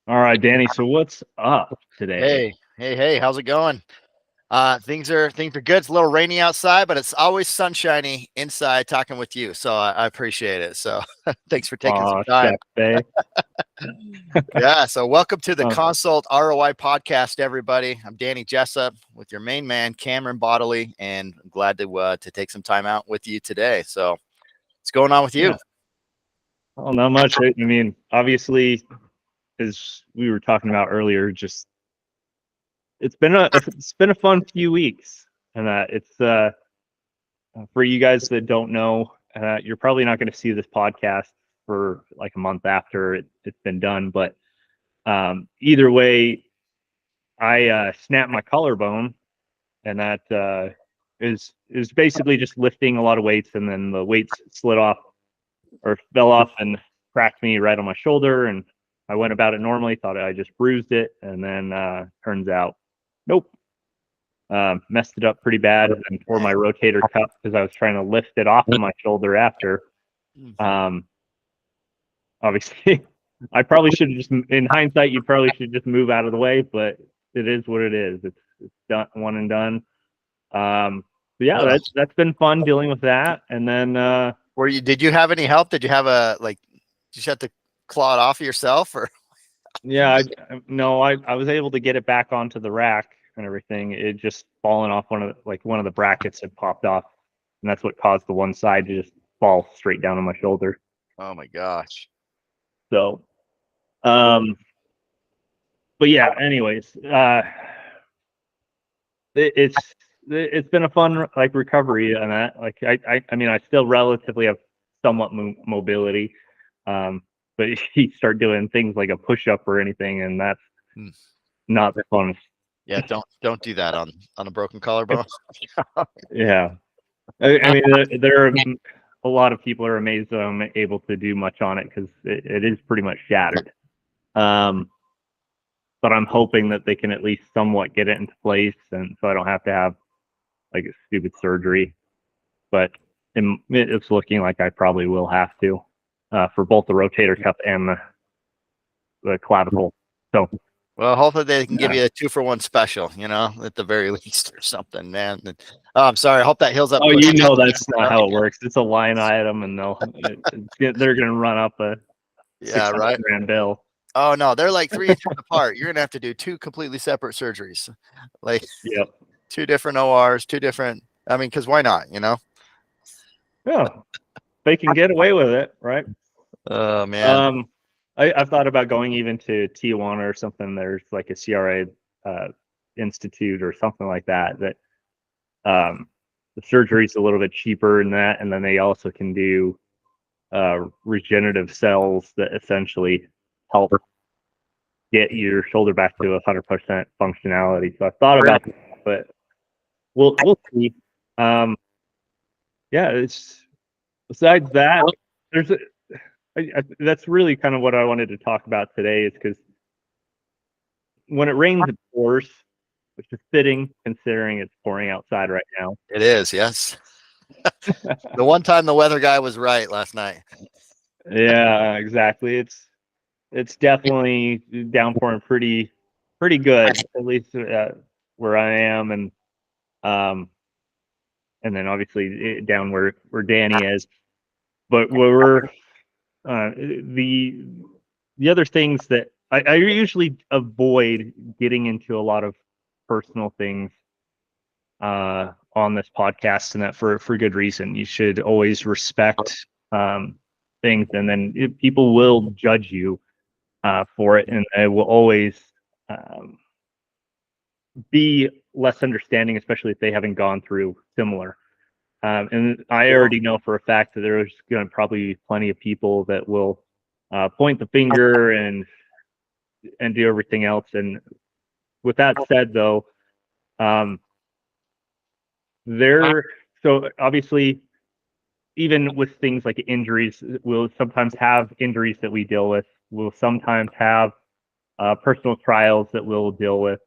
All right, Danny. So what's up today? Hey, how's it going? Things are good. It's a little rainy outside, but it's always sunshiny inside talking with you. So I appreciate it. So thanks for taking some Oh, time. shucks, eh? Yeah. So welcome to the Uh, Consult ROI Podcast, everybody. I'm Danny Jessup with your main man, Camron Bodily, and I'm glad to take some time out with you today. So what's going on with you? yeah. Well, not much. I mean, obviously, as we were talking about earlier, just it's been a fun few weeks, and it's for you guys that don't know, you're probably not going to see this podcast for like a month after it's been done. But either way, I snapped my collarbone, and that is basically just lifting a lot of weights, and then the weights slid off or fell off and cracked me right on my shoulder. And I went about it normally, thought I just bruised it, and then turns out, nope, messed it up pretty bad, and tore my rotator cuff because I was trying to lift it off of my shoulder after. Um, Obviously, I probably should just, in hindsight, you probably should just move out of the way, but it is what it is. It's done, one and done. But yeah, that's been fun dealing with that. And then Did you have any help? Did you have did you have to claw it off of yourself or? yeah, no, I was able to get it back onto the rack and everything. It just fallen off one of the brackets had popped off, and that's what caused the one side to just fall straight down on my shoulder. Oh my gosh. So, um, but yeah. Anyways, it's been a fun like recovery on that. Like I mean, I still relatively have somewhat mobility, but you start doing things like a push up or anything, and that's Hmm. not the funnest. Yeah, don't do that on a broken collarbone. Yeah, I mean, there are a lot of people are amazed that I'm able to do much on it because it is pretty much shattered. Um, but I'm hoping that they can at least somewhat get it into place, and so I don't have to have like a stupid surgery. But it's looking like I probably will have to for both the rotator cuff and the clavicle. So, Well, hopefully they can give yeah. you a 2-for-1 special, at the very least or something, man. Oh, I'm sorry. I hope that heals up Oh, quick. that's not how it works. It's a line item, and they're going to run up a Yeah, 600 right. grand bill. Oh no, they're like 3 inches apart. You're gonna have to do 2 completely separate surgeries, like Yep. 2 different ORs, 2 different. I mean, because why not? Yeah. They can get away with it, right? Oh man. Um, I've thought about going even to Tijuana or something. There's like a CRA institute or something like that. The surgery's a little bit cheaper in that, and then they also can do regenerative cells that essentially help get your shoulder back to 100% functionality. So I've thought about that, but we'll see. Yeah, it's besides that, there's that's really kind of what I wanted to talk about today is because when it rains, it pours, which is fitting considering it's pouring outside right now. It is, yes. The one time the weather guy was right last night. Yeah, exactly. It's definitely downpouring pretty good, at least where I am, um, and then obviously down where Danny is. But where we're the other things that I usually avoid getting into a lot of personal things on this podcast, and that for good reason. You should always respect things, and then people will judge you for it, and they will always um, be less understanding, especially if they haven't gone through similar. And I already know for a fact that there's going to probably be plenty of people that will point the finger and do everything else. And with that said, though, um, there so obviously even with things like injuries, we'll sometimes have injuries that we deal with. We'll sometimes have personal trials that we'll deal with,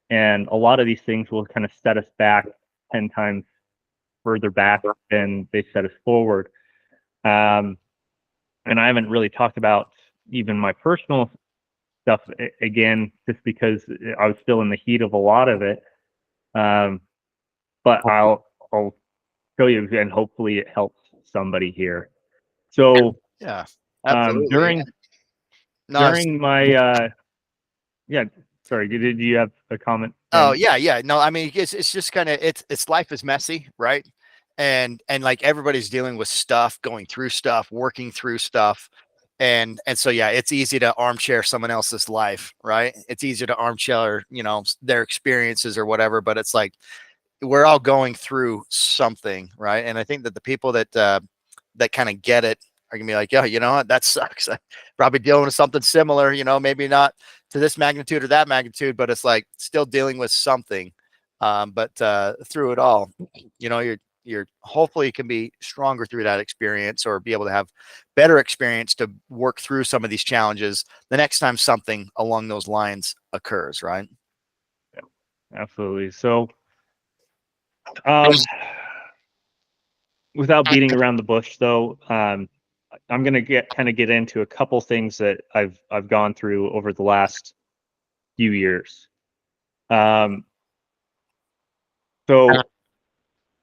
and a lot of these things will kind of set us back 10 times further back than they set us forward. And I haven't really talked about even my personal stuff again, just because I was still in the heat of a lot of it. But I'll show you, and hopefully it helps somebody here. So Yeah, absolutely. during my yeah, sorry, did you have a comment? Oh yeah. No, I mean, it's just kind of, it's life is messy, right? And like everybody's dealing with stuff, going through stuff, working through stuff. And so, yeah, it's easy to armchair someone else's life, right? It's easier to armchair, their experiences or whatever, but it's like, we're all going through something, right? And I think that the people that kind of get it are gonna be like, yeah, you know what, that sucks. I'm probably dealing with something similar, maybe not to this magnitude or that magnitude, but it's like still dealing with something. But through it all, you're hopefully can be stronger through that experience, or be able to have better experience to work through some of these challenges the next time something along those lines occurs, right? Yeah, absolutely. So without beating around the bush, though, I'm going to get into a couple things that I've gone through over the last few years. So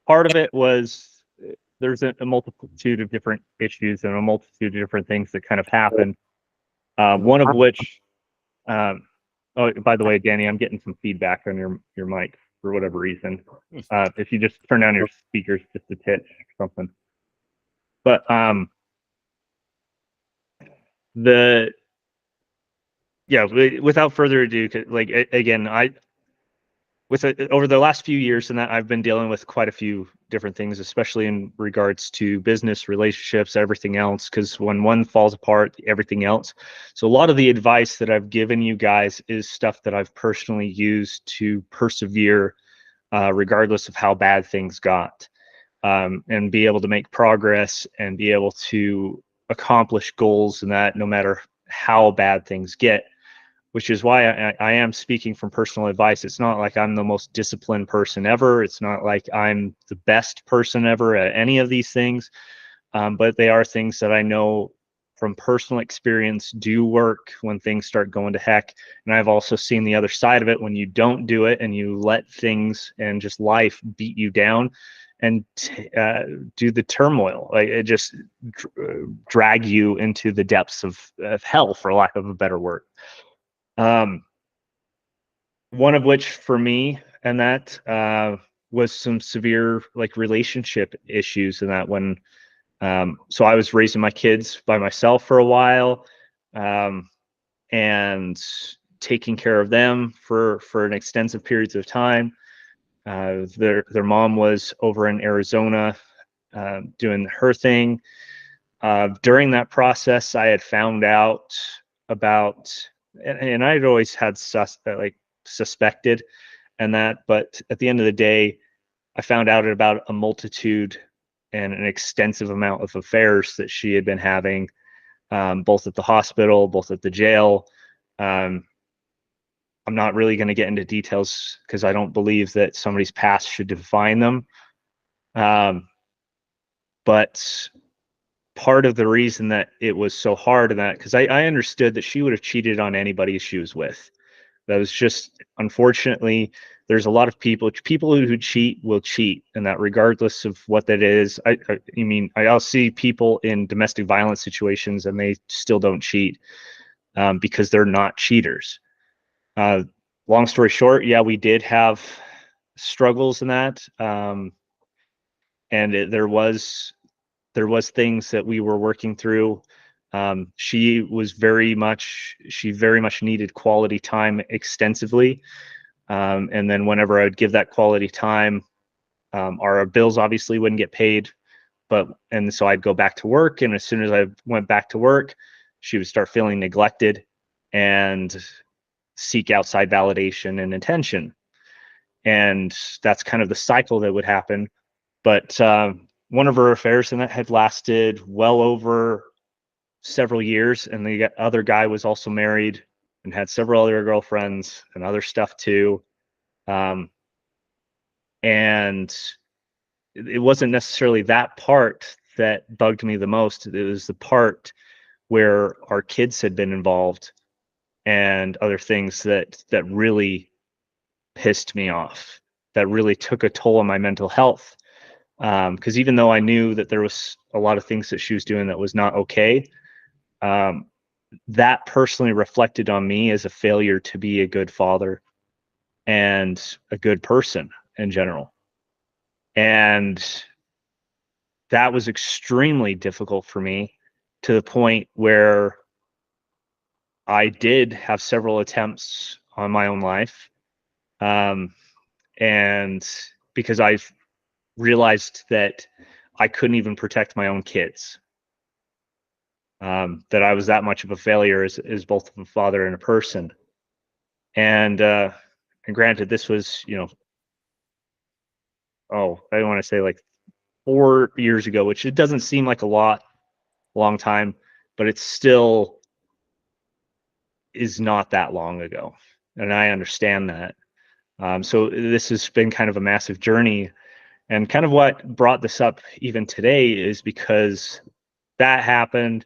part of it was there's a multitude of different issues and a multitude of different things that kind of happened. One of which, oh, by the way, Danny, I'm getting some feedback on your mic for whatever reason. If you just turn down your speakers just a titch or something. But without further ado, like again, over the last few years, and that I've been dealing with quite a few different things, especially in regards to business, relationships, everything else, because when one falls apart, everything else. So a lot of the advice that I've given you guys is stuff that I've personally used to persevere, regardless of how bad things got, and be able to make progress and be able to accomplish goals, and that no matter how bad things get. Which is why I am speaking from personal advice. It's not like I'm the most disciplined person ever. It's not like I'm the best person ever at any of these things. But they are things that I know from personal experience do work when things start going to heck. And I've also seen the other side of it, when you don't do it and you let things and just life beat you down and do the turmoil. Like it just drag you into the depths of hell, for lack of a better word. One of which for me, and that was some severe like relationship issues, and that when so I was raising my kids by myself for a while, and taking care of them for an extensive periods of time. Their mom was over in Arizona doing her thing. During that process, I had found out about, and I'd always had suspected and that, but at the end of the day, I found out about a multitude and an extensive amount of affairs that she had been having, both at the hospital, both at the jail. I'm not really going to get into details because I don't believe that somebody's past should define them. But part of the reason that it was so hard, and that because I understood that she would have cheated on anybody she was with. That was just, unfortunately, there's a lot of people who cheat will cheat, and that regardless of what that is. I'll see people in domestic violence situations and they still don't cheat, because they're not cheaters. Long story short, yeah, we did have struggles in that, and there was things that we were working through. She very much needed quality time extensively. And then whenever I would give that quality time, our bills obviously wouldn't get paid, and so I'd go back to work. And as soon as I went back to work, she would start feeling neglected and seek outside validation and attention. And that's kind of the cycle that would happen. But one of her affairs, and that had lasted well over several years, and the other guy was also married and had several other girlfriends and other stuff too. And it wasn't necessarily that part that bugged me the most. It was the part where our kids had been involved. and other things that really pissed me off, that really took a toll on my mental health. Because even though I knew that there was a lot of things that she was doing that was not okay, um, that personally reflected on me as a failure to be a good father and a good person in general. And that was extremely difficult for me, to the point where I did have several attempts on my own life. Um, and because I've realized that I couldn't even protect my own kids, that I was that much of a failure as both a father and a person. And granted, this was, I don't want to say like 4 years ago, which it doesn't seem like long time, but it still is not that long ago. And I understand that. So this has been kind of a massive journey. And kind of what brought this up even today is because that happened.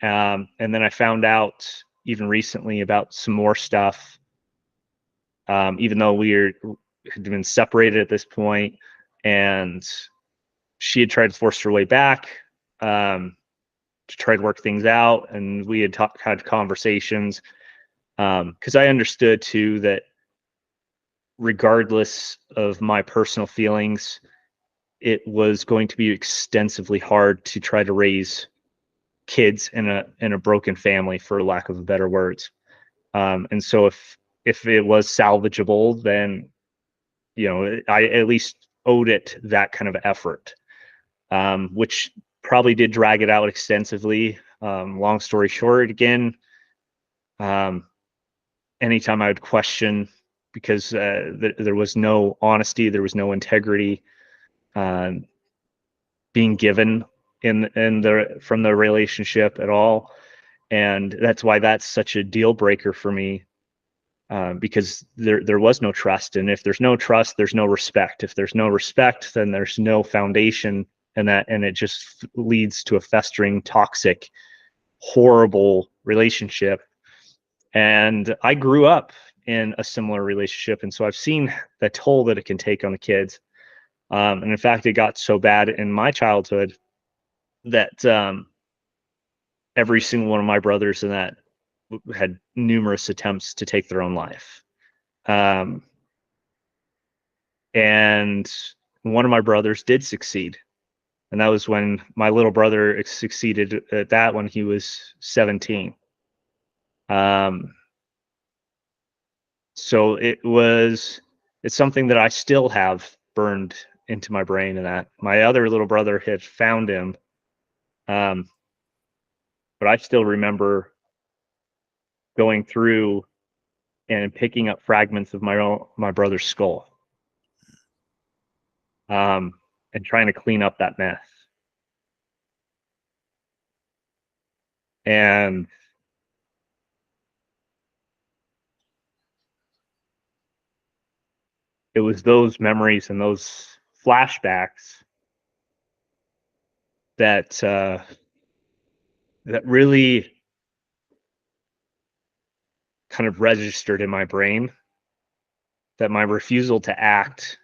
And then I found out even recently about some more stuff, even though had been separated at this point, and she had tried to force her way back, to try to work things out. And we had conversations, because I understood too that regardless of my personal feelings, it was going to be extensively hard to try to raise kids in a broken family, for lack of better words. And so if it was salvageable, then I at least owed it that kind of effort, which probably did drag it out extensively. Long story short, again, anytime I would question, because there was no honesty, there was no integrity being given from the relationship at all. And that's why that's such a deal breaker for me, because there was no trust. And if there's no trust, there's no respect. If there's no respect, then there's no foundation, and it just leads to a festering, toxic, horrible relationship. And I grew up in a similar relationship, and so I've seen the toll that it can take on the kids. And in fact, it got so bad in my childhood that every single one of my brothers in that had numerous attempts to take their own life. And one of my brothers did succeed. And that was when my little brother succeeded at that when he was 17. So it's something that I still have burned into my brain, and that my other little brother had found him. But I still remember going through and picking up fragments of my brother's skull, and trying to clean up that mess. And it was those memories and those flashbacks that that really kind of registered in my brain, that my refusal to act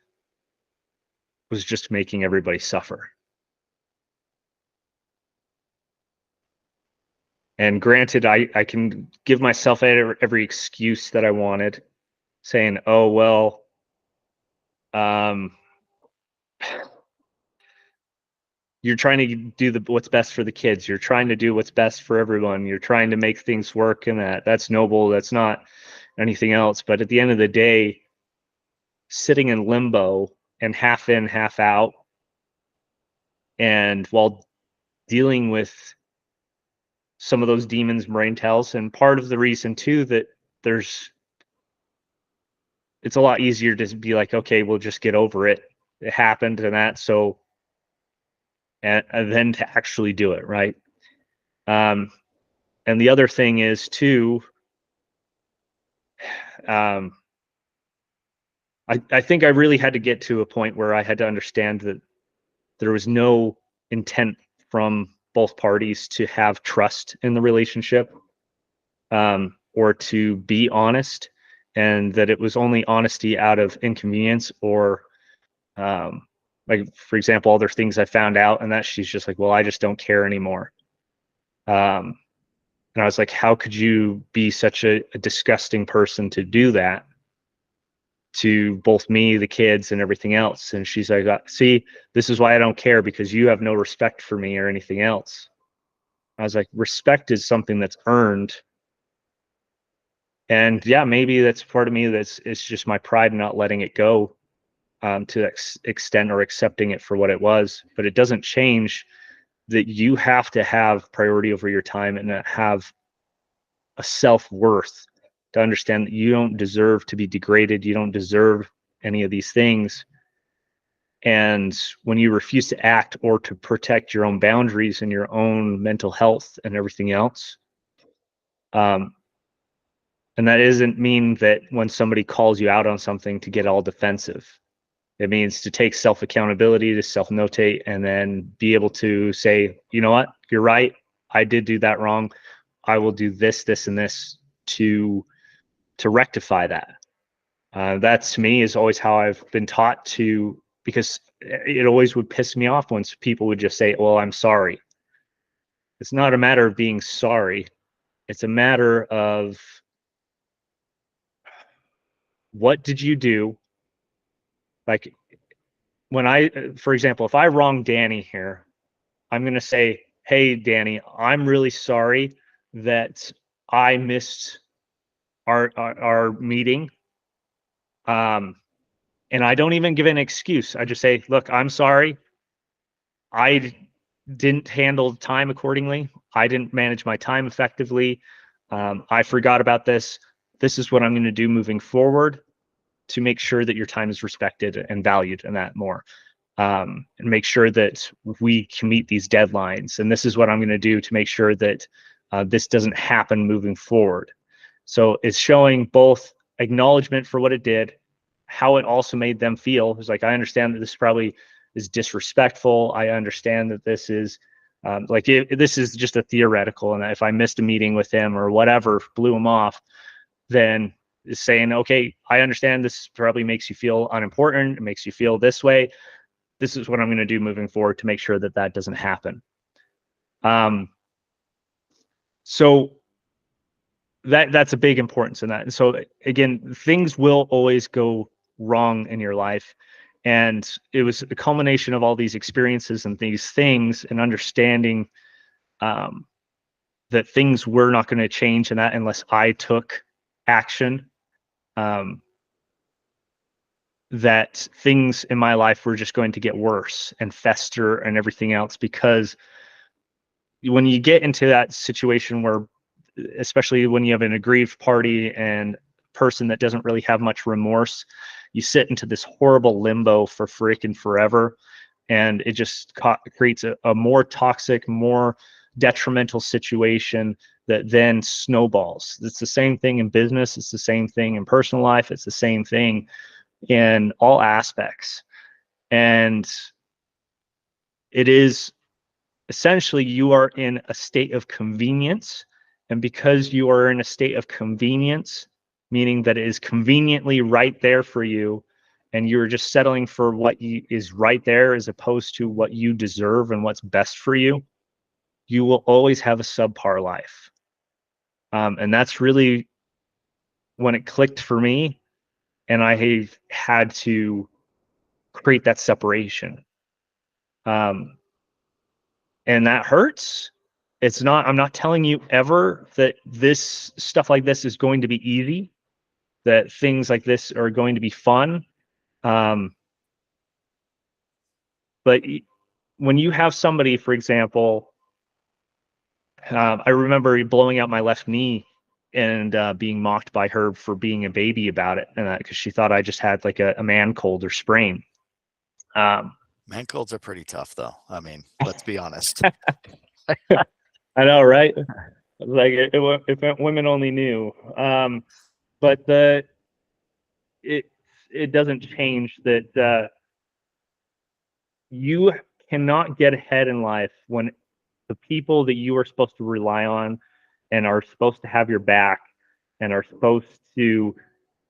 was just making everybody suffer. And granted, I can give myself every excuse that I wanted, saying, "Oh well, um, you're trying to do what's best for the kids. You're trying to do what's best for everyone. You're trying to make things work, and that's noble. That's not anything else." But at the end of the day, sitting in limbo and half in, half out, and while dealing with some of those demons, brain tells, and part of the reason too that it's a lot easier to be like, okay, we'll just get over it. It happened and that. So, and then to actually do it, right? And the other thing is too, um, I think I really had to get to a point where I had to understand that there was no intent from both parties to have trust in the relationship. or to be honest, and that it was only honesty out of inconvenience or like, for example, all there's things I found out, and that she's just like, well, I just don't care anymore. And I was like, how could you be such a disgusting person to do that to both me, the kids, and everything else? And she's like, see, this is why I don't care, because you have no respect for me or anything else. I was like, respect is something that's earned. And yeah, maybe that's part of me it's just my pride not letting it go to extent or accepting it for what it was. But it doesn't change that you have to have priority over your time and have a self-worth to understand that you don't deserve to be degraded. You don't deserve any of these things. And when you refuse to act or to protect your own boundaries and your own mental health and everything else, and that doesn't mean that when somebody calls you out on something to get all defensive. It means to take self-accountability, to self-notate, and then be able to say, you know what, you're right. I did do that wrong. I will do this, this, and this to rectify that. That to me is always how I've been taught to, because it always would piss me off when people would just say, well, I'm sorry. It's not a matter of being sorry. It's a matter of, what did you do? Like, when for example, if I wrong Danny here, I'm going to say, hey, Danny, I'm really sorry that I missed our meeting. And I don't even give an excuse. I just say, look, I'm sorry. I didn't handle time accordingly. I didn't manage my time effectively. I forgot about this. This is what I'm going to do moving forward to make sure that your time is respected and valued, and that more. And make sure that we can meet these deadlines. And this is what I'm going to do to make sure that this doesn't happen moving forward. So it's showing both acknowledgement for what it did, how it also made them feel. It's like, I understand that this probably is disrespectful. I understand that this is this is just a theoretical. And if I missed a meeting with him or whatever, blew him off, then is saying, okay, I understand this probably makes you feel unimportant. It makes you feel this way. This is what I'm going to do moving forward to make sure that that doesn't happen. So that's a big importance in that. And so again, things will always go wrong in your life. And it was a culmination of all these experiences and these things, and understanding that things were not going to change in that unless I took action. That things in my life were just going to get worse and fester and everything else, because when you get into that situation where, especially when you have an aggrieved party and person that doesn't really have much remorse, you sit into this horrible limbo for freaking forever. And it just creates a more toxic, more detrimental situation that then snowballs. It's the same thing in business. It's the same thing in personal life. It's the same thing in all aspects. And it is essentially, you are in a state of convenience. And because you are in a state of convenience, meaning that it is conveniently right there for you, and you're just settling for what is right there as opposed to what you deserve and what's best for you, you will always have a subpar life. And that's really when it clicked for me. And I have had to create that separation. And that hurts. I'm not telling you ever that this stuff like this is going to be easy, that things like this are going to be fun. But when you have somebody, for example, I remember blowing out my left knee and being mocked by her for being a baby about it, and because she thought I just had like a man cold or sprain. Man colds are pretty tough, though. I mean, let's be honest. I know, right? Like if women only knew. But it doesn't change that you cannot get ahead in life when the people that you are supposed to rely on and are supposed to have your back and are supposed to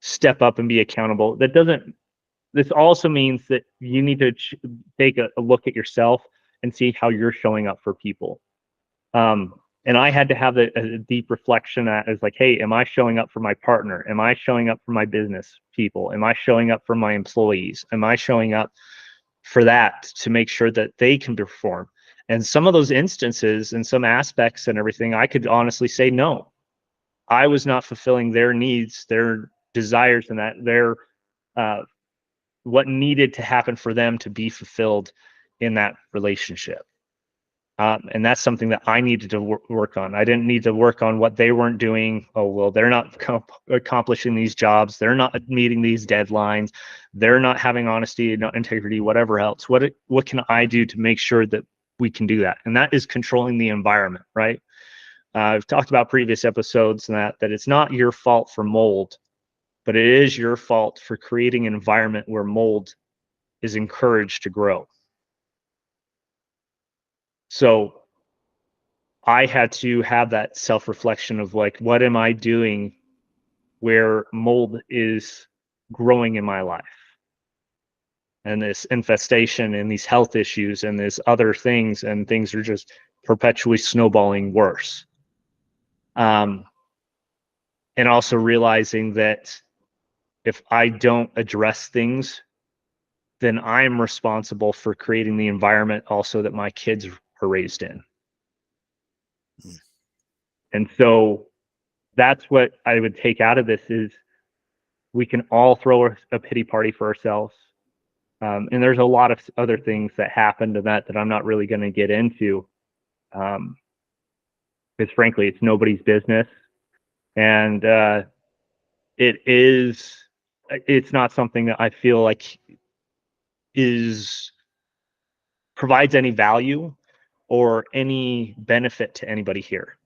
step up and be accountable. This also means that you need to take a look at yourself and see how you're showing up for people. And I had to have a deep reflection that is like, hey, am I showing up for my partner? Am I showing up for my business people? Am I showing up for my employees? Am I showing up for that to make sure that they can perform? And some of those instances and some aspects and everything, I could honestly say, no, I was not fulfilling their needs, their desires, and that their what needed to happen for them to be fulfilled in that relationship. And that's something that I needed to work on. I didn't need to work on what they weren't doing. Oh, well, they're not accomplishing these jobs. They're not meeting these deadlines. They're not having honesty, not integrity, whatever else. What can I do to make sure that we can do that? And that is controlling the environment, right? I've talked about previous episodes and that it's not your fault for mold, but it is your fault for creating an environment where mold is encouraged to grow. So I had to have that self-reflection of like, what am I doing where mold is growing in my life? And this infestation and these health issues and these other things, and things are just perpetually snowballing worse. And also realizing that if I don't address things, then I'm responsible for creating the environment also that my kids are raised in. And so that's what I would take out of this is we can all throw a pity party for ourselves. And there's a lot of other things that happened to that I'm not really going to get into. Because frankly, it's nobody's business. And it's not something that I feel like provides any value or any benefit to anybody here.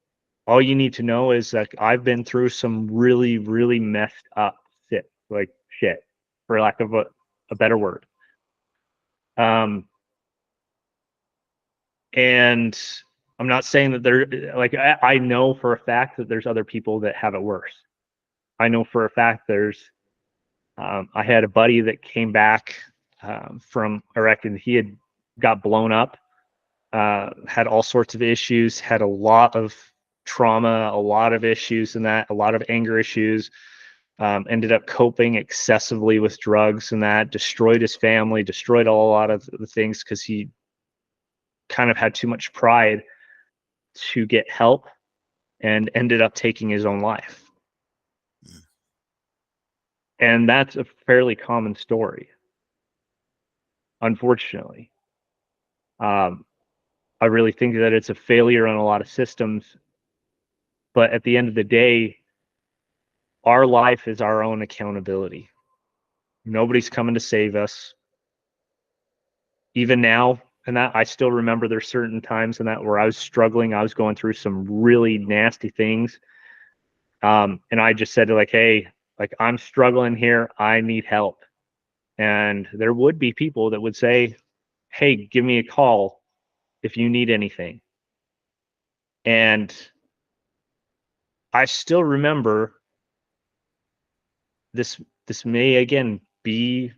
All you need to know is that I've been through some really, really messed up shit, for lack of a better word. And I'm not saying that I know for a fact that there's other people that have it worse. I know for a fact I had a buddy that came back from Iraq, and he had got blown up, had all sorts of issues, had a lot of trauma, a lot of issues and that, a lot of anger issues, ended up coping excessively with drugs and that, destroyed his family, destroyed a lot of the things because he kind of had too much pride to get help and ended up taking his own life. And that's a fairly common story, unfortunately. I really think that it's a failure on a lot of systems, but at the end of the day, our life is our own accountability. Nobody's coming to save us. Even now, and that I still remember there's certain times in that where I was struggling, I was going through some really nasty things. And I just said like, hey, like I'm struggling here, I need help. And there would be people that would say, hey, give me a call if you need anything. And I still remember this may again be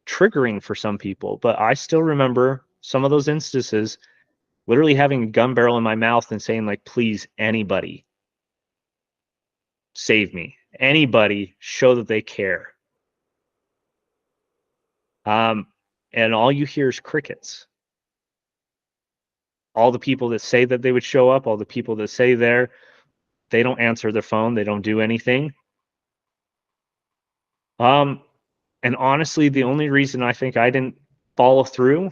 triggering for some people, but I still remember some of those instances literally having a gun barrel in my mouth and saying like, please, anybody save me. Anybody show that they care. And all you hear is crickets. All the people that say that they would show up, all the people that say they don't answer their phone, they don't do anything. And honestly, the only reason I think I didn't follow through,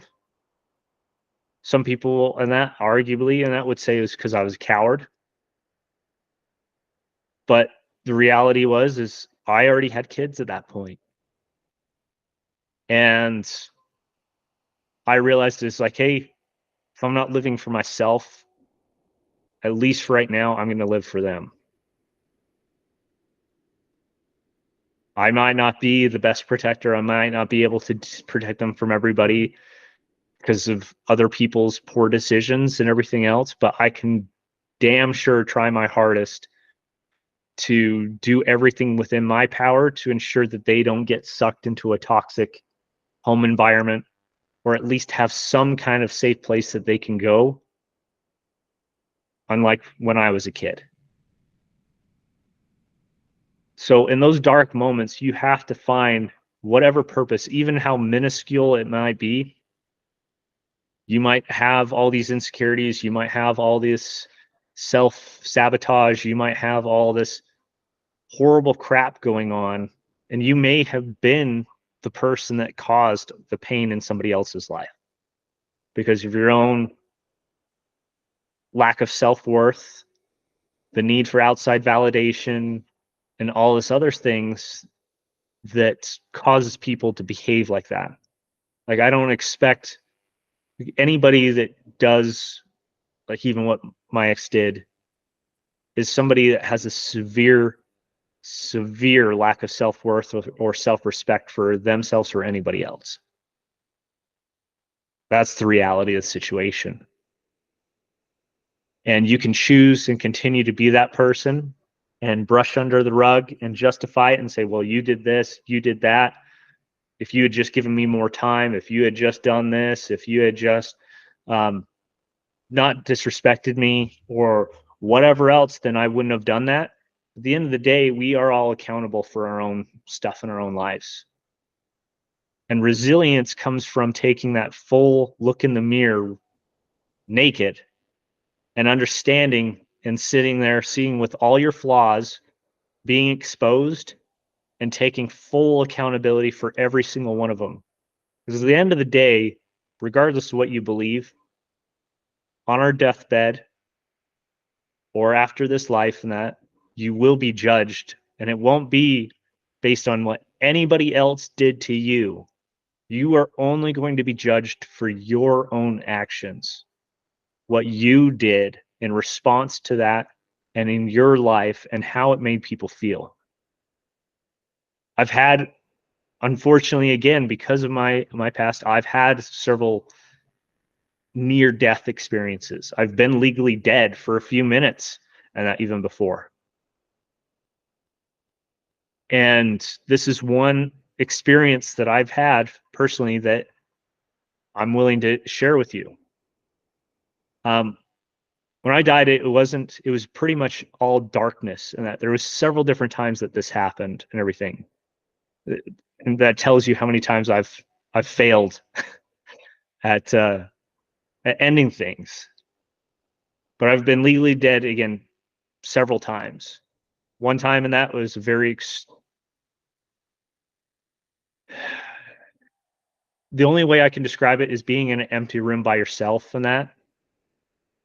some people and that arguably, and that would say is because I was a coward. But the reality is I already had kids at that point. And I realized it's like, hey, if I'm not living for myself, at least for right now, I'm going to live for them. I might not be the best protector. I might not be able to protect them from everybody because of other people's poor decisions and everything else, but I can damn sure try my hardest to do everything within my power to ensure that they don't get sucked into a toxic home environment, or at least have some kind of safe place that they can go, unlike when I was a kid. So in those dark moments, you have to find whatever purpose, even how minuscule it might be. You might have all these insecurities, you might have all this self-sabotage, you might have all this horrible crap going on, and you may have been the person that caused the pain in somebody else's life because of your own lack of self-worth, the need for outside validation, and all this other things that causes people to behave like that. Like, I don't expect anybody that does, like, even what my ex did, is somebody that has a severe lack of self-worth or self-respect for themselves or anybody else. That's the reality of the situation. And you can choose and continue to be that person and brush under the rug and justify it and say, well, you did this, you did that. If you had just given me more time, if you had just done this, if you had just not disrespected me or whatever else, then I wouldn't have done that. At the end of the day, we are all accountable for our own stuff in our own lives. And resilience comes from taking that full look in the mirror naked and understanding and sitting there, seeing with all your flaws, being exposed and taking full accountability for every single one of them. Because at the end of the day, regardless of what you believe, on our deathbed or after this life and that, you will be judged, and it won't be based on what anybody else did to you. You are only going to be judged for your own actions, what you did in response to that and in your life and how it made people feel. I've had, unfortunately, again, because of my past, I've had several near-death experiences. I've been legally dead for a few minutes, and that even before. And this is one experience that I've had personally that I'm willing to share with you. When I died, it was pretty much all darkness, and that there was several different times that this happened and everything. And that tells you how many times I've failed at ending things. But I've been legally dead again several times. One time, and that was the only way I can describe it is being in an empty room by yourself and that,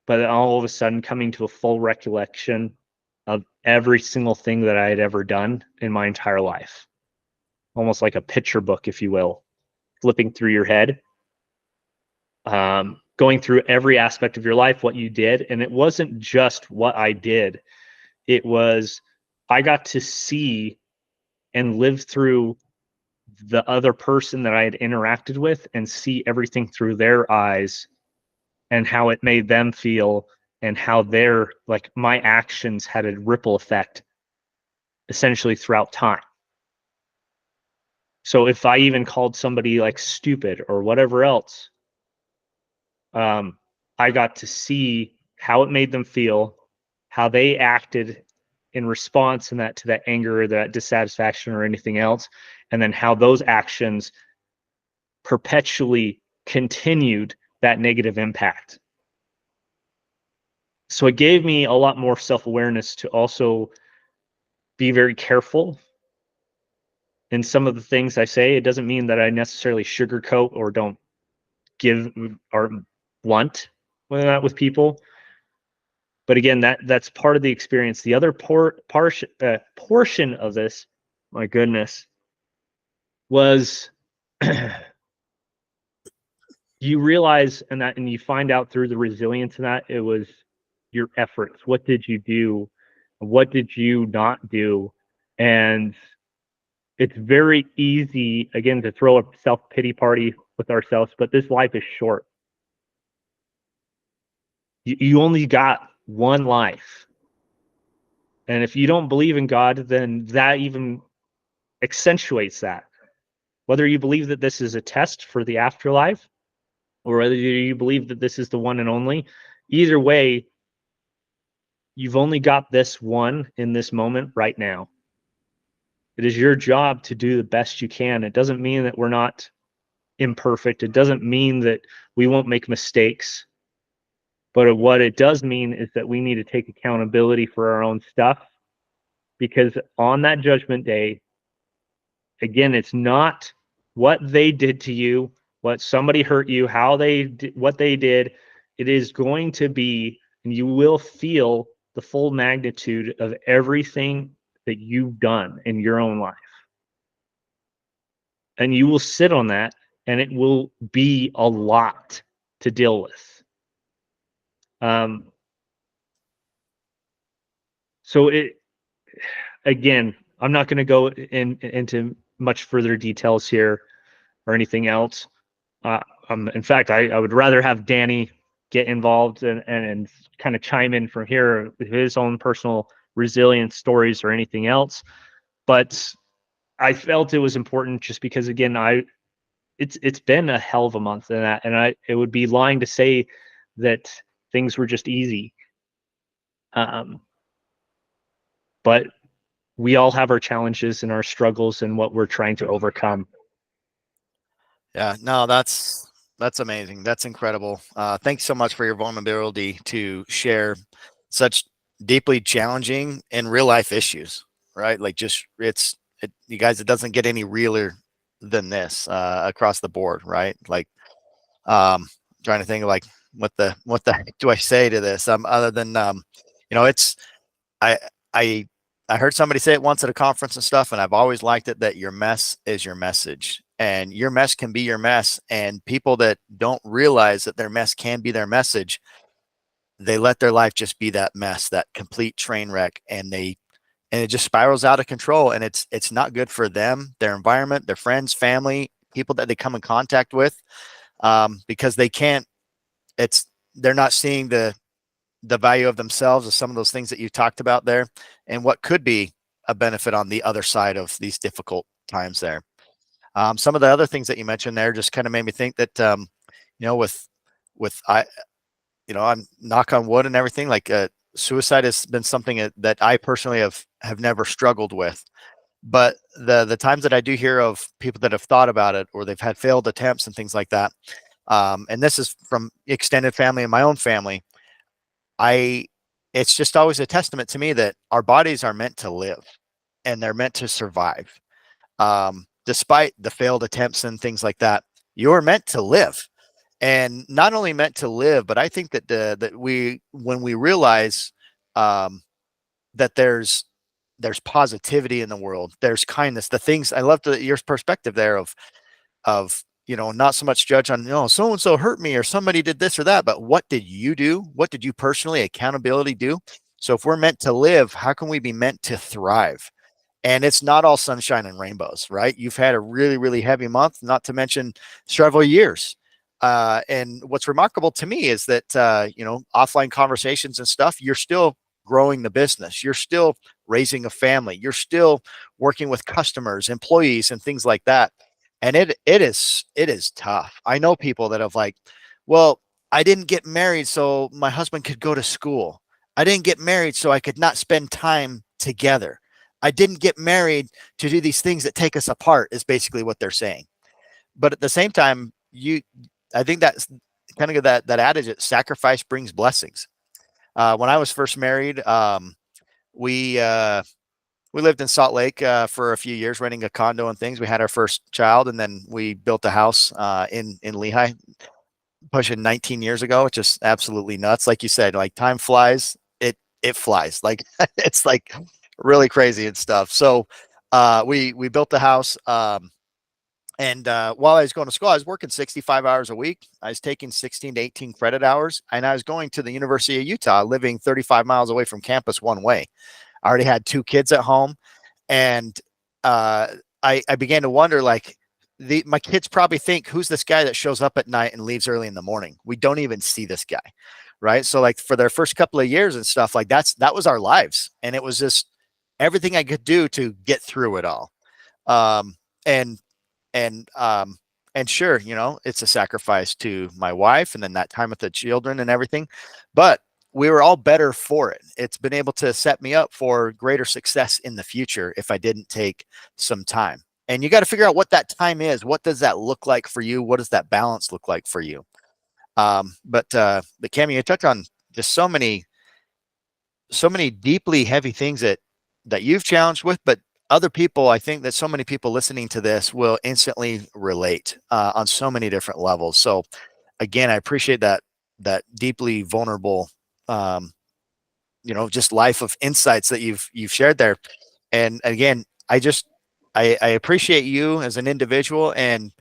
but then all of a sudden coming to a full recollection of every single thing that I had ever done in my entire life. Almost like a picture book, if you will, flipping through your head, going through every aspect of your life, what you did. And it wasn't just what I did. It was, I got to see and live through the other person that I had interacted with and see everything through their eyes and how it made them feel and how my actions had a ripple effect essentially throughout time. So if I even called somebody like stupid or whatever else, I got to see how it made them feel, how they acted in response and to that anger or that dissatisfaction or anything else, and then how those actions perpetually continued that negative impact. So it gave me a lot more self-awareness to also be very careful in some of the things I say. It doesn't mean that I necessarily sugarcoat or don't give or blunt with people. But again, that's part of the experience. The other portion of this, my goodness, was you realize and you find out through the resilience in that it was your efforts. What did you do? What did you not do? And it's very easy, again, to throw a self-pity party with ourselves, but this life is short. You only got one life. And if you don't believe in God, then that even accentuates that. Whether you believe that this is a test for the afterlife, or whether you believe that this is the one and only, either way, you've only got this one in this moment right now. It is your job to do the best you can. It doesn't mean that we're not imperfect. It doesn't mean that we won't make mistakes. But what it does mean is that we need to take accountability for our own stuff, because on that judgment day, again, it's not what they did to you, what somebody hurt you, what they did. It is going to be, and you will feel the full magnitude of everything that you've done in your own life. And you will sit on that, and it will be a lot to deal with. So again, I'm not going to go into much further details here or anything else. In fact, I would rather have Danny get involved and kind of chime in from here with his own personal resilience stories or anything else. But I felt it was important just because, again, it's been a hell of a month, and it would be lying to say that things were just easy. But we all have our challenges and our struggles and what we're trying to overcome. Yeah, no, that's amazing. That's incredible. Thanks so much for your vulnerability to share such deeply challenging and real life issues, right? Like just you guys, it doesn't get any realer than this across the board, right? Like trying to think of like what the heck do I say to this? Other than it's I heard somebody say it once at a conference and stuff, and I've always liked it, that your mess is your message. And your mess can be your mess. And people that don't realize that their mess can be their message, they let their life just be that mess, that complete train wreck, and it just spirals out of control. And it's not good for them, their environment, their friends, family, people that they come in contact with, because they're not seeing the value of themselves, of some of those things that you talked about there, and what could be a benefit on the other side of these difficult times there. Some of the other things that you mentioned there just kind of made me think that, I'm knock on wood and everything, like suicide has been something that I personally have never struggled with. But the times that I do hear of people that have thought about it, or they've had failed attempts and things like that, and this is from extended family and my own family, it's just always a testament to me that our bodies are meant to live and they're meant to survive. Despite the failed attempts and things like that, you're meant to live, and not only meant to live, but I think that when we realize that there's positivity in the world, there's kindness, the things I love your perspective there of not so much judge on, so and so hurt me or somebody did this or that, but what did you do? What did you personally, accountability, do? So if we're meant to live, how can we be meant to thrive? And it's not all sunshine and rainbows, right? You've had a really, really heavy month, not to mention several years. And what's remarkable to me is that, offline conversations and stuff, you're still growing the business. You're still raising a family. You're still working with customers, employees, and things like that. And it is tough. I know people that have like, well, I didn't get married so my husband could go to school. I didn't get married so I could not spend time together. I didn't get married to do these things that take us apart, is basically what they're saying. But at the same time, I think that's kind of that adage that sacrifice brings blessings. When I was first married, we lived in Salt Lake for a few years, renting a condo and things. We had our first child, and then we built a house in Lehigh, pushing 19 years ago, which is absolutely nuts. Like you said, like time flies. It flies. Like it's like really crazy and stuff. So we built the house. And while I was going to school, I was working 65 hours a week. I was taking 16 to 18 credit hours, and I was going to the University of Utah, living 35 miles away from campus one way. I already had 2 kids at home, and I began to wonder, like, my kids probably think, who's this guy that shows up at night and leaves early in the morning? We don't even see this guy, right? So like for their first couple of years and stuff, like that was our lives. And it was just everything I could do to get through it all. Um, and, and, um, and sure, you know, it's a sacrifice to my wife and then that time with the children and everything, but we were all better for it. It's been able to set me up for greater success in the future if I didn't take some time. And you got to figure out what that time is. What does that look like for you? What does that balance look like for you? But Cammy, you touched on just so many deeply heavy things that you've challenged with, but other people, I think that so many people listening to this will instantly relate on so many different levels. So again, I appreciate that deeply vulnerable, you know, just life of insights that you've shared there. And again, I appreciate you as an individual, and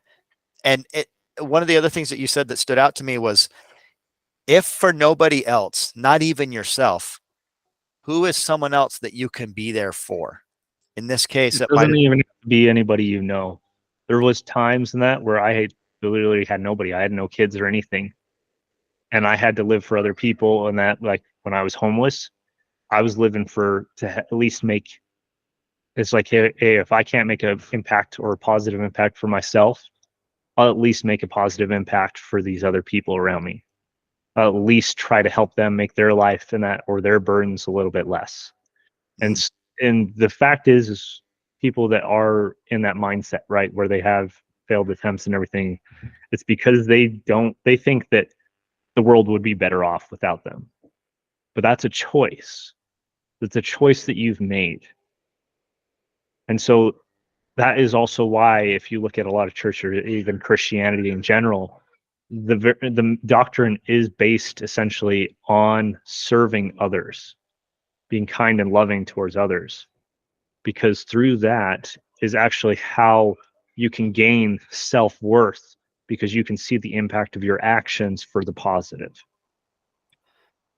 one of the other things that you said that stood out to me was, if for nobody else, not even yourself, who is someone else that you can be there for? In this case, It it might doesn't even have to be anybody you know. There was times in that where I literally had nobody. I had no kids or anything, and I had to live for other people. And that, like when I was homeless, I was living at least make. It's like, hey, if I can't make an impact or a positive impact for myself, I'll at least make a positive impact for these other people around me. I'll at least try to help them make their life and that or their burdens a little bit less. And mm, and the fact is people that are in that mindset, right, where they have failed attempts and everything, it's because they think that the world would be better off without them. But that's a choice. It's a choice that you've made. And so that is also why, if you look at a lot of church or even Christianity in general, the doctrine is based essentially on serving others, being kind and loving towards others, because through that is actually how you can gain self-worth, because you can see the impact of your actions for the positive.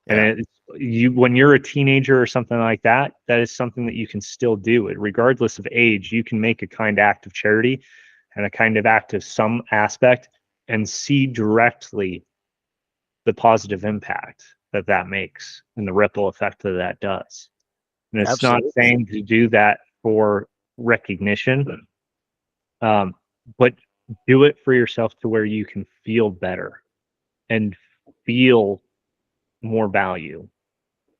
yeah, And you, when you're a teenager or something like that, that is something that you can still do it regardless of age. You can make a kind act of charity and a kind of act of some aspect and see directly the positive impact that that makes and the ripple effect that that does. And it's not absolutely. saying to do that for recognition, um, but do it for yourself to where you can feel better and feel more value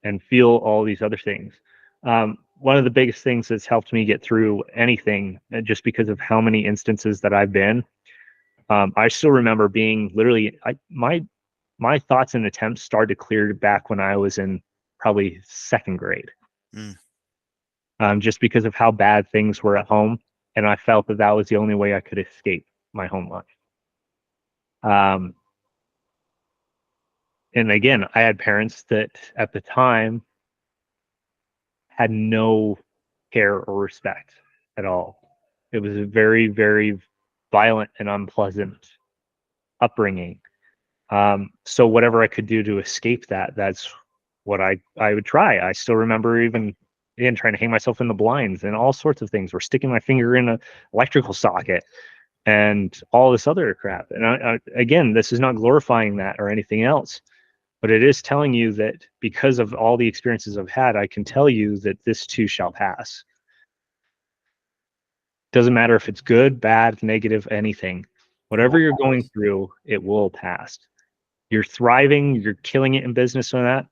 and feel all these other things. One of the biggest things that's helped me get through anything, just because of how many instances that I've been, I still remember being literally, my thoughts and attempts started to clear back when I was in probably second grade, Mm, just because of how bad things were at home, and I felt that that was the only way I could escape my home life. Um, and again, I had parents that at the time had no care or respect at all. It was a very, very violent and unpleasant upbringing. So whatever I could do to escape that, that's what I would try. I still remember even again trying to hang myself in the blinds and all sorts of things. Or sticking my finger in an electrical socket and all this other crap. And again, this is not glorifying that or anything else, but it is telling you that because of all the experiences I've had, I can tell you that this too shall pass. Doesn't matter if it's good, bad, negative, anything. it Whatever will you're going pass. through, it will pass. You're thriving, you're killing it in business and that,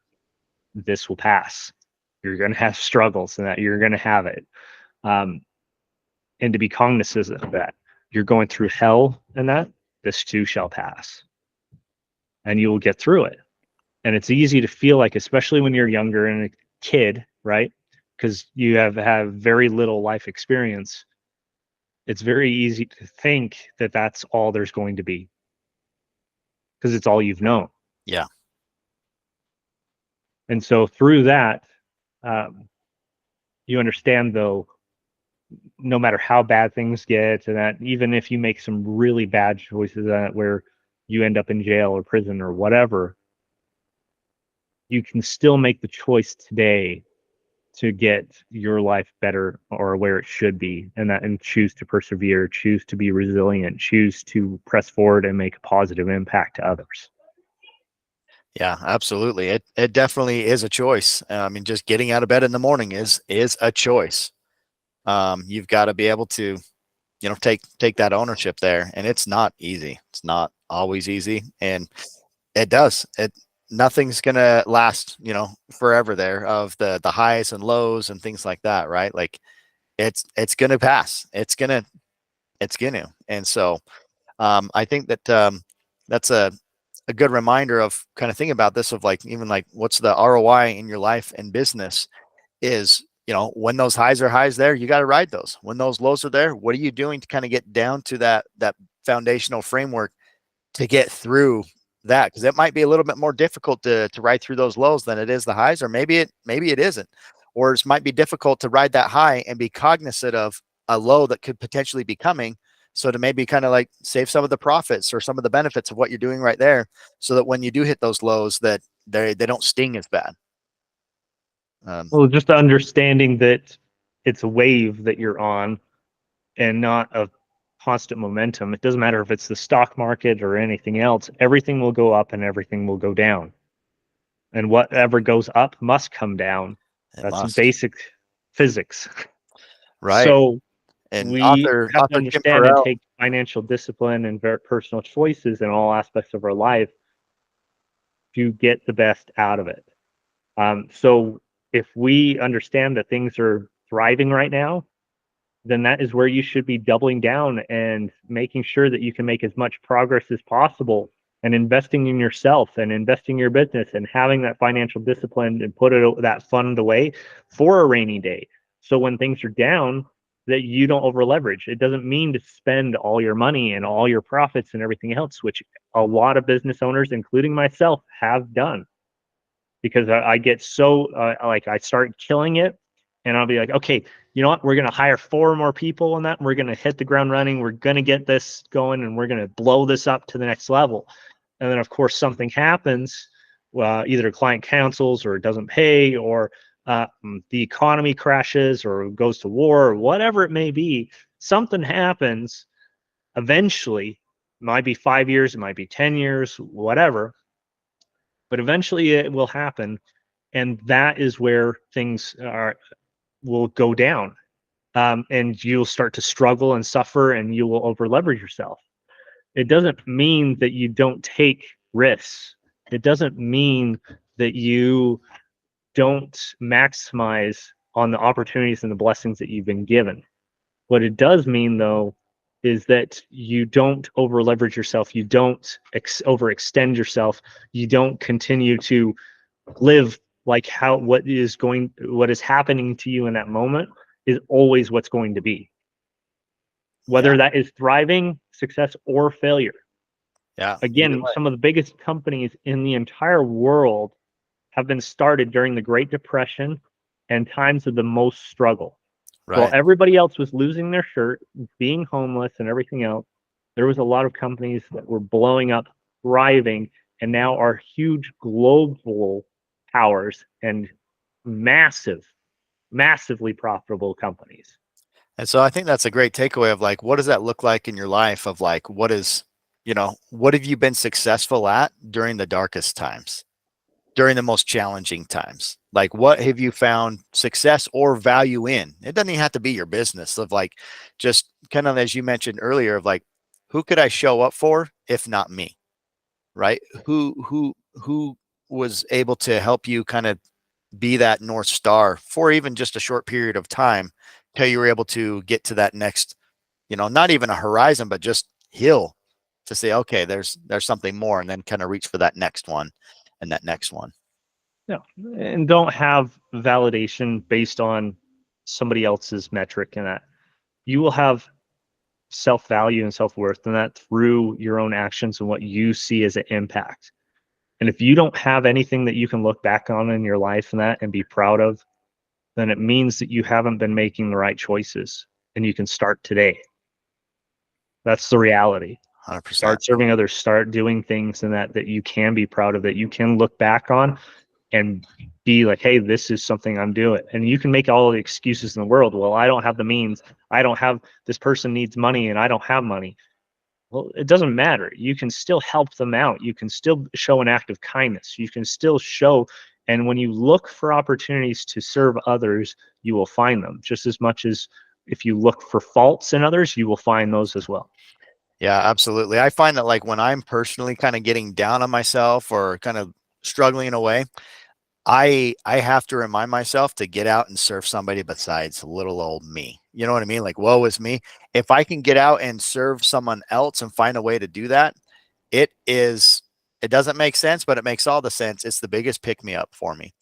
this will pass. You're going to have struggles and that you're going to have it. Um, and to be cognizant of that, you're going through hell and that, this too shall pass. And you will get through it. And it's easy to feel like, especially when you're younger and a kid, right? Because you have very little life experience. It's very easy to think that that's all there's going to be because it's all you've known. Yeah. And so through that, um, you understand though, no matter how bad things get, and that even if you make some really bad choices where you end up in jail or prison or whatever, you can still make the choice today to get your life better or where it should be, and choose to persevere, choose to be resilient, choose to press forward and make a positive impact to others. Yeah, absolutely. It definitely is a choice. I mean, just getting out of bed in the morning is a choice. You've got to be able to, take that ownership there, and it's not easy. It's not always easy, and it nothing's gonna last, forever there of the highs and lows and things like that, right? Like it's gonna pass. It's gonna. And so I think that that's a good reminder of kind of thinking about this of like even like what's the ROI in your life and business is, when those highs are highs there, you got to ride those. When those lows are there, what are you doing to kind of get down to that foundational framework to get through that? Because it might be a little bit more difficult to ride through those lows than it is the highs, or maybe it isn't, or it might be difficult to ride that high and be cognizant of a low that could potentially be coming. So to maybe kind of like save some of the profits or some of the benefits of what you're doing right there, so that when you do hit those lows, that they don't sting as bad. Well, just understanding that it's a wave that you're on and not a constant momentum. It doesn't matter if it's the stock market or anything else. Everything will go up and everything will go down. And whatever goes up must come down. It That's must. basic physics. Right. So And we have to author Jim understand and Farrell. take financial discipline and very personal choices in all aspects of our life to get the best out of it. So if we understand that things are thriving right now, then that is where you should be doubling down and making sure that you can make as much progress as possible and investing in yourself and investing in your business and having that financial discipline and put that fund away for a rainy day. So when things are down, that you don't over leverage. It doesn't mean to spend all your money and all your profits and everything else, which a lot of business owners, including myself, have done. Because I get so like I start killing it, and I'll be like, okay, you know what? We're gonna hire 4 more people on that. And we're gonna hit the ground running. We're gonna get this going, and we're gonna blow this up to the next level. And then, of course, something happens. Either a client cancels, or it doesn't pay, or the economy crashes, or goes to war, or whatever it may be. Something happens. Eventually, it might be 5 years, it might be 10 years, whatever. But eventually, it will happen, and that is where things will go down, and you'll start to struggle and suffer, and you will over leverage yourself. It doesn't mean that you don't take risks. It doesn't mean that you don't maximize on the opportunities and the blessings that you've been given. What it does mean, though, is that you don't over leverage yourself. You don't overextend yourself. You don't continue to live like what is happening to you in that moment is always what's going to be, Yeah. whether that is thriving, success, or failure. Yeah. Either Again, way. some of the biggest companies in the entire world have been started during the Great Depression and times of the most struggle. So while Right. everybody else was losing their shirt, being homeless, and everything else, there was a lot of companies that were blowing up, thriving, and now are huge global powers and massively profitable companies. And so I think that's a great takeaway of like, what does that look like in your life of like, what have you been successful at during the darkest times, during the most challenging times? Like, what have you found success or value in? It doesn't even have to be your business of like, just kind of, as you mentioned earlier, of like, who could I show up for if not me? Right. Who was able to help you kind of be that North Star for even just a short period of time till you were able to get to that next, not even a horizon, but just hill to say, okay, there's something more, and then kind of reach for that next one and that next one. No, and don't have validation based on somebody else's metric, and that you will have self-value and self-worth and that through your own actions and what you see as an impact. And if you don't have anything that you can look back on in your life and be proud of, then it means that you haven't been making the right choices, and you can start today. That's the reality. 100%. Start serving others, start doing things and that you can be proud of, that you can look back on and be like, hey, this is something I'm doing. And you can make all the excuses in the world. Well, I don't have the means. I don't have, this person needs money and I don't have money. Well, it doesn't matter. You can still help them out. You can still show an act of kindness. You can still show, and when you look for opportunities to serve others, you will find them just as much as if you look for faults in others, you will find those as well. Yeah, absolutely. I find that like when I'm personally kind of getting down on myself or kind of struggling in a way, I have to remind myself to get out and serve somebody besides little old me. You know what I mean? Like, woe is me. If I can get out and serve someone else and find a way to do that, it doesn't make sense, but it makes all the sense. It's the biggest pick me up for me.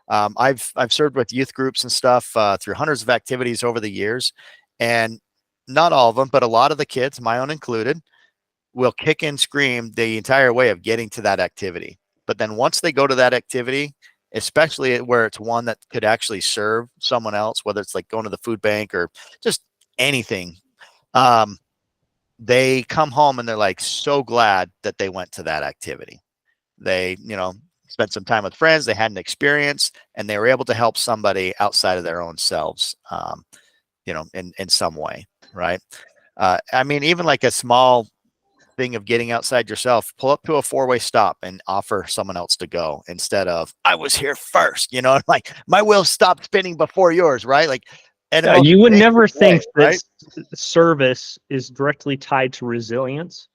I've served with youth groups and stuff through hundreds of activities over the years, and not all of them, but a lot of the kids, my own included, will kick and scream the entire way of getting to that activity. But then once they go to that activity, especially where it's one that could actually serve someone else, whether it's like going to the food bank or just anything, um, they come home and they're like so glad that they went to that activity. They, spent some time with friends, they had an experience, and they were able to help somebody outside of their own selves, in some way, right? I mean, even like a small thing of getting outside yourself, pull up to a four-way stop and offer someone else to go instead of I was here first, like my wheels stopped spinning before yours, right? Like, and yeah, you would never think that right? service is directly tied to resilience,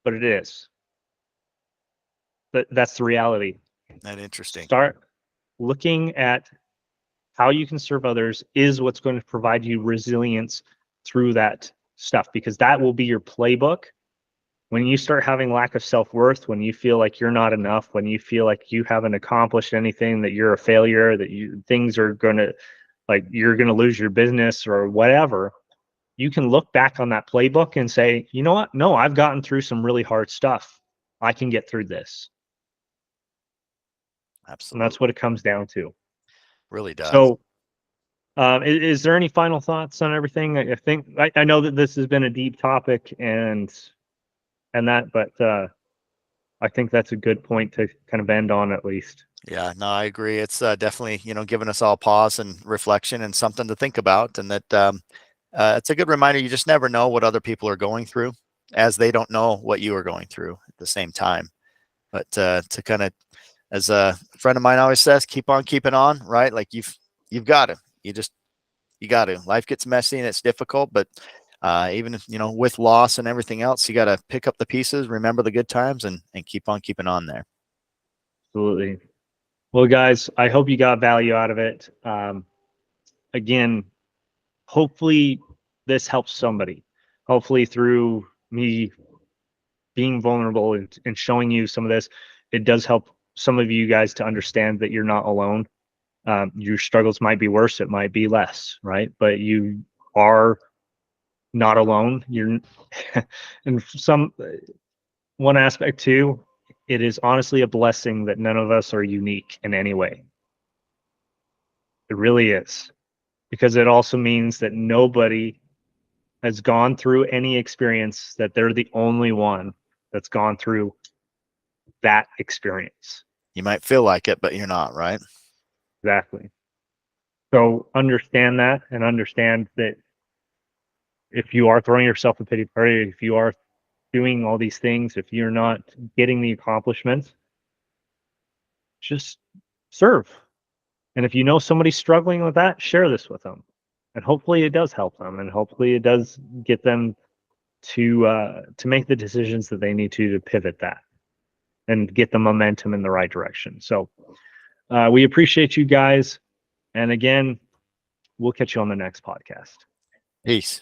but it is. But that's the reality. That's interesting. Start looking at how you can serve others is what's going to provide you resilience through that stuff, because that will be your playbook. When you start having lack of self-worth, when you feel like you're not enough, when you feel like you haven't accomplished anything, that you're a failure, that things are going to, like, you're going to lose your business or whatever, you can look back on that playbook and say, you know what? No, I've gotten through some really hard stuff. I can get through this. Absolutely. And that's what it comes down to. Really does. So, is there any final thoughts on everything? I think I know that this has been a deep topic and that, but I think that's a good point to kind of end on, at least. Yeah, no, I agree. It's definitely, giving us all pause and reflection and something to think about. And that it's a good reminder. You just never know what other people are going through, as they don't know what you are going through at the same time. But to kind of, as a friend of mine always says, keep on keeping on, right? Like you've got to, you got to. Life gets messy and it's difficult, but even if, with loss and everything else, you got to pick up the pieces, remember the good times, and keep on keeping on there. Absolutely. Well, guys, I hope you got value out of it. Again, hopefully this helps somebody. Hopefully through me being vulnerable and showing you some of this, it does help some of you guys to understand that you're not alone. Your struggles might be worse, it might be less, right? But you are not alone. You're and one aspect too, it is honestly a blessing that none of us are unique in any way. It really is, because it also means that nobody has gone through any experience, that they're the only one that's gone through that experience. You might feel like it, but you're not, right? Exactly. So understand that, and understand that if you are throwing yourself a pity party, if you are doing all these things, if you're not getting the accomplishments, just serve. And if you know somebody's struggling with that, share this with them. And hopefully it does help them, and hopefully it does get them to make the decisions that they need to pivot that and get the momentum in the right direction. So we appreciate you guys. And again, we'll catch you on the next podcast. Peace.